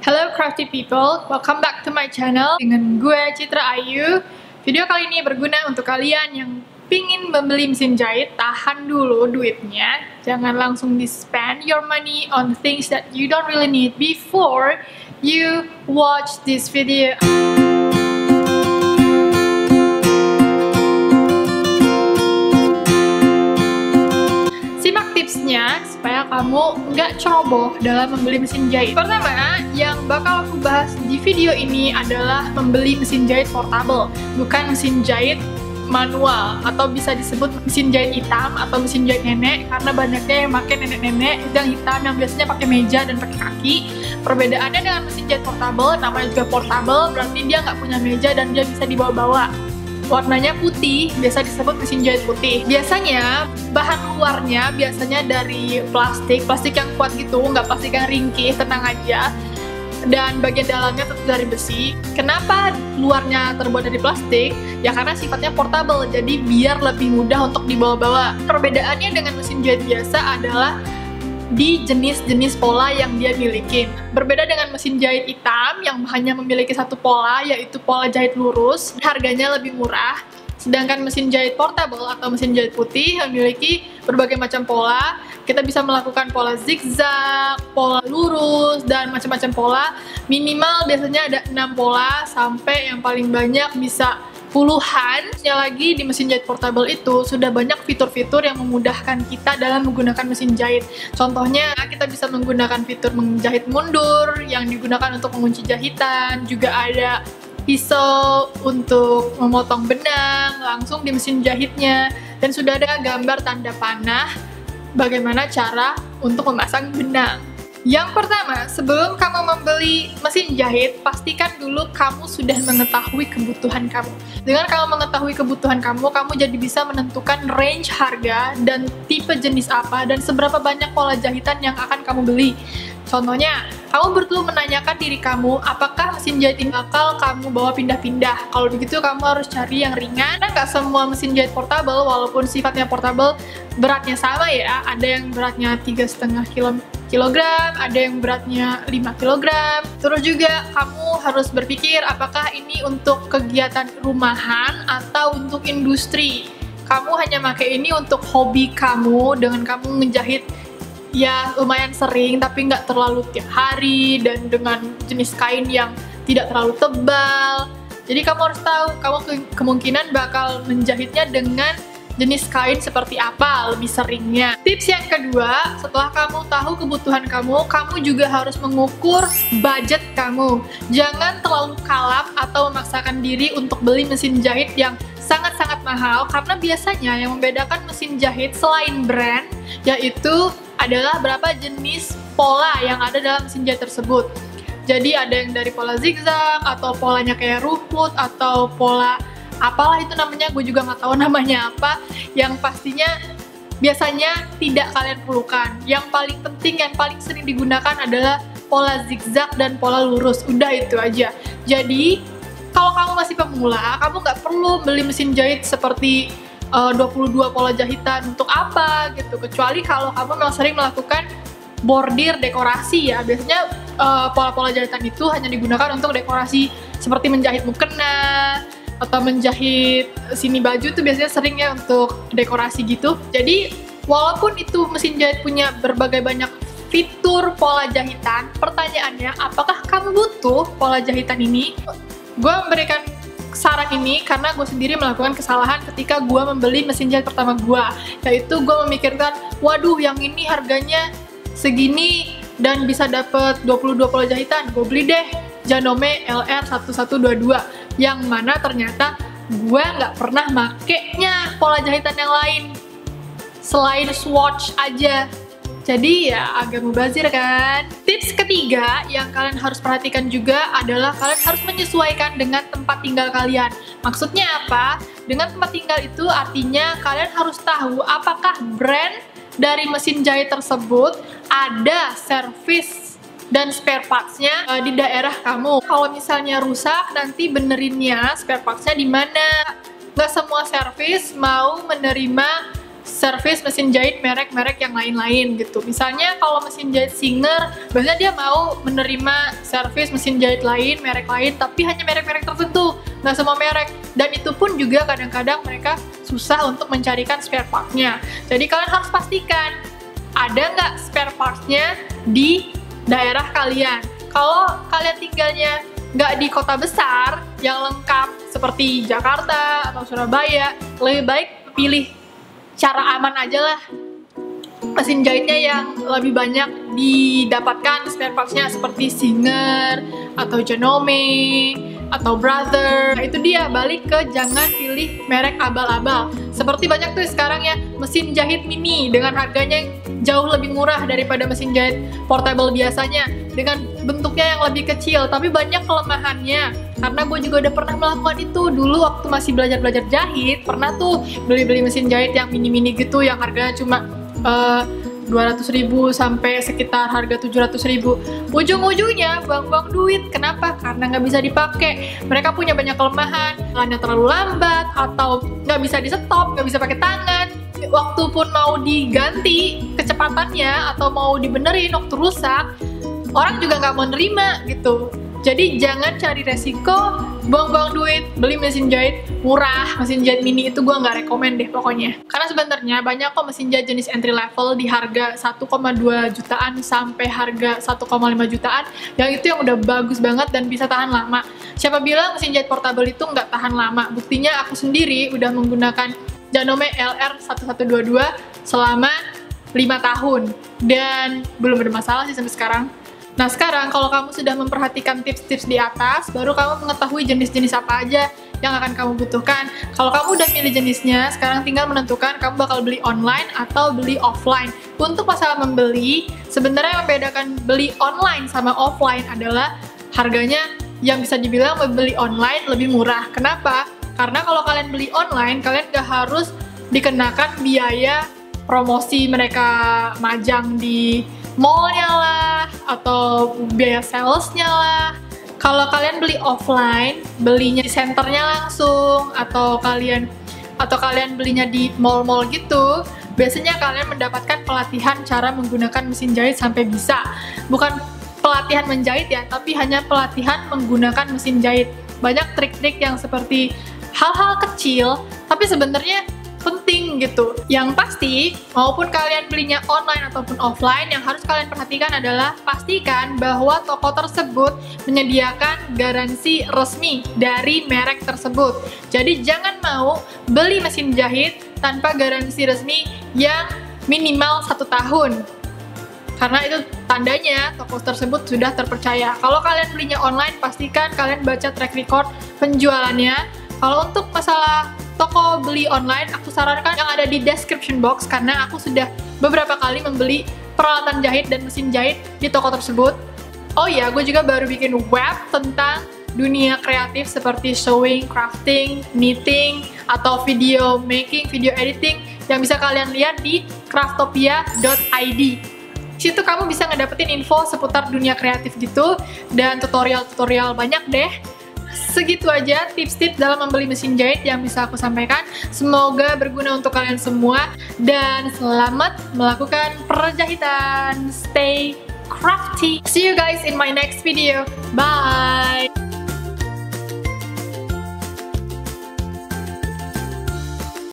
Hello crafty people, welcome back to my channel dengan gue Citra Ayu. Video kali ini berguna untuk kalian yang pingin membeli mesin jahit. Tahan dulu duitnya, jangan langsung di-spend your money on things that you don't really need before you watch this video. Tipsnya supaya kamu nggak ceroboh dalam membeli mesin jahit. Pertama, yang bakal aku bahas di video ini adalah membeli mesin jahit portable, bukan mesin jahit manual atau bisa disebut mesin jahit hitam atau mesin jahit nenek, karena banyaknya yang pakai nenek-nenek yang hitam yang biasanya pakai meja dan pakai kaki. Perbedaannya dengan mesin jahit portable, namanya juga portable, berarti dia nggak punya meja dan dia bisa dibawa-bawa. Warnanya putih, biasa disebut mesin jahit putih. Biasanya bahan luarnya biasanya dari plastik yang kuat gitu, nggak plastik yang ringkih, tenang aja. Dan bagian dalamnya tentu dari besi. Kenapa luarnya terbuat dari plastik? Ya karena sifatnya portable, jadi biar lebih mudah untuk dibawa-bawa. Perbedaannya dengan mesin jahit biasa adalah di jenis-jenis pola yang dia miliki. Berbeda dengan mesin jahit hitam yang hanya memiliki satu pola, yaitu pola jahit lurus, harganya lebih murah. Sedangkan mesin jahit portable atau mesin jahit putih memiliki berbagai macam pola. Kita bisa melakukan pola zigzag, pola lurus, dan macam-macam pola. Minimal biasanya ada 6 pola, sampai yang paling banyak bisa puluhan. Lagi di mesin jahit portable itu sudah banyak fitur-fitur yang memudahkan kita dalam menggunakan mesin jahit. Contohnya kita bisa menggunakan fitur menjahit mundur yang digunakan untuk mengunci jahitan. Juga ada pisau untuk memotong benang langsung di mesin jahitnya, dan sudah ada gambar tanda panah bagaimana cara untuk memasang benang. Yang pertama, sebelum kamu membeli mesin jahit, pastikan dulu kamu sudah mengetahui kebutuhan kamu. Dengan kamu mengetahui kebutuhan kamu jadi bisa menentukan range harga dan tipe jenis apa dan seberapa banyak pola jahitan yang akan kamu beli. Contohnya, kamu perlu menanyakan diri kamu, apakah mesin jahit ini bakal kamu bawa pindah-pindah? Kalau begitu, kamu harus cari yang ringan. Karena nggak semua mesin jahit portable, walaupun sifatnya portable, beratnya sama ya. Ada yang beratnya 3,5 kilogram, ada yang beratnya 5 kilogram. Terus juga kamu harus berpikir apakah ini untuk kegiatan rumahan atau untuk industri. Kamu hanya pakai ini untuk hobi kamu, dengan kamu ngejahit ya lumayan sering tapi nggak terlalu tiap hari, dan dengan jenis kain yang tidak terlalu tebal. Jadi kamu harus tahu kamu kemungkinan bakal menjahitnya dengan jenis kain seperti apa lebih seringnya. Tips yang kedua, setelah kamu tahu kebutuhan kamu juga harus mengukur budget kamu. Jangan terlalu kalap atau memaksakan diri untuk beli mesin jahit yang sangat-sangat mahal, karena biasanya yang membedakan mesin jahit selain brand yaitu adalah berapa jenis pola yang ada dalam mesin jahit tersebut. Jadi ada yang dari pola zigzag, atau polanya kayak rumput, atau pola apalah itu namanya, gue juga nggak tahu namanya apa. Yang pastinya biasanya tidak kalian perlukan. Yang paling penting, yang paling sering digunakan adalah pola zigzag dan pola lurus. Udah itu aja. Jadi kalau kamu masih pemula, kamu nggak perlu beli mesin jahit seperti 22 pola jahitan. Untuk apa gitu, kecuali kalau kamu memang sering melakukan bordir dekorasi ya. Biasanya pola-pola jahitan itu hanya digunakan untuk dekorasi, seperti menjahit mukena atau menjahit sini baju, tuh biasanya sering ya untuk dekorasi gitu. Jadi walaupun itu mesin jahit punya berbagai banyak fitur pola jahitan, pertanyaannya apakah kamu butuh pola jahitan ini? Gue memberikan saran ini karena gue sendiri melakukan kesalahan ketika gue membeli mesin jahit pertama gue, yaitu gue memikirkan, waduh yang ini harganya segini dan bisa dapet 22 pola jahitan, gue beli deh Janome LR1122, yang mana ternyata gue nggak pernah makainya pola jahitan yang lain selain swatch aja. Jadi ya agak mubazir kan. Tips ketiga yang kalian harus perhatikan juga adalah kalian harus menyesuaikan dengan tempat tinggal kalian. Maksudnya apa? Dengan tempat tinggal itu artinya kalian harus tahu apakah brand dari mesin jahit tersebut ada servis dan spare parts-nya di daerah kamu. Kalau misalnya rusak, nanti benerinnya spare parts-nya di mana. Nggak semua servis mau menerima servis mesin jahit merek-merek yang lain-lain gitu. Misalnya kalau mesin jahit Singer, biasanya dia mau menerima servis mesin jahit lain, merek lain, tapi hanya merek-merek tertentu, nggak semua merek. Dan itu pun juga kadang-kadang mereka susah untuk mencarikan spare part-nya. Jadi kalian harus pastikan ada nggak spare parts-nya di daerah kalian. Kalau kalian tinggalnya nggak di kota besar yang lengkap seperti Jakarta atau Surabaya, lebih baik pilih cara aman aja lah, mesin jahitnya yang lebih banyak didapatkan spare parts-nya seperti Singer atau Genome atau Brother. Nah, itu dia, balik ke jangan pilih merek abal-abal. Seperti banyak tuh sekarang ya mesin jahit mini dengan harganya yang jauh lebih murah daripada mesin jahit portable biasanya, dengan bentuknya yang lebih kecil tapi banyak kelemahannya. Karena gue juga udah pernah melakukan itu dulu waktu masih belajar jahit, pernah tuh beli mesin jahit yang mini-mini gitu yang harganya cuma 200.000 sampai sekitar harga 700.000. Ujung-ujungnya buang-buang duit. Kenapa? Karena nggak bisa dipakai. Mereka punya banyak kelemahan, jalannya terlalu lambat, atau nggak bisa di stop, nggak bisa pakai tangan. Waktu pun mau diganti kecepatannya atau mau dibenerin waktu rusak, orang juga nggak mau nerima gitu. Jadi jangan cari resiko, buang-buang duit, beli mesin jahit murah, mesin jahit mini itu gue nggak rekomen deh pokoknya. Karena sebenarnya banyak kok mesin jahit jenis entry level di harga 1,2 jutaan sampai harga 1,5 jutaan, yang itu yang udah bagus banget dan bisa tahan lama. Siapa bilang mesin jahit portable itu nggak tahan lama? Buktinya aku sendiri udah menggunakan Genome LR1122 selama 5 tahun dan belum ada masalah sih sampai sekarang. Nah sekarang kalau kamu sudah memperhatikan tips-tips di atas, baru kamu mengetahui jenis-jenis apa aja yang akan kamu butuhkan. Kalau kamu udah milih jenisnya, sekarang tinggal menentukan kamu bakal beli online atau beli offline. Untuk masalah membeli, sebenarnya yang membedakan beli online sama offline adalah harganya yang bisa dibilang membeli online lebih murah. Kenapa? Karena kalau kalian beli online, kalian gak harus dikenakan biaya promosi mereka majang di mallnya lah, atau biaya salesnya lah. Kalau kalian beli offline, belinya di senternya langsung, atau kalian belinya di mall-mall gitu, biasanya kalian mendapatkan pelatihan cara menggunakan mesin jahit sampai bisa. Bukan pelatihan menjahit ya, tapi hanya pelatihan menggunakan mesin jahit. Banyak trik-trik yang seperti hal-hal kecil, tapi sebenarnya penting gitu. Yang pasti, maupun kalian belinya online ataupun offline, yang harus kalian perhatikan adalah pastikan bahwa toko tersebut menyediakan garansi resmi dari merek tersebut. Jadi jangan mau beli mesin jahit tanpa garansi resmi yang minimal 1 tahun. Karena itu tandanya toko tersebut sudah terpercaya. Kalau kalian belinya online, pastikan kalian baca track record penjualannya. Kalau untuk masalah toko beli online, aku sarankan yang ada di description box, karena aku sudah beberapa kali membeli peralatan jahit dan mesin jahit di toko tersebut. Oh iya, gue juga baru bikin web tentang dunia kreatif seperti sewing, crafting, knitting, atau video making, video editing yang bisa kalian lihat di CRAFTOPIA.ID. Di situ kamu bisa ngedapetin info seputar dunia kreatif gitu, dan tutorial-tutorial banyak deh. Segitu aja tips-tips dalam membeli mesin jahit yang bisa aku sampaikan. Semoga berguna untuk kalian semua, dan selamat melakukan perjahitan. Stay crafty. See you guys in my next video. Bye.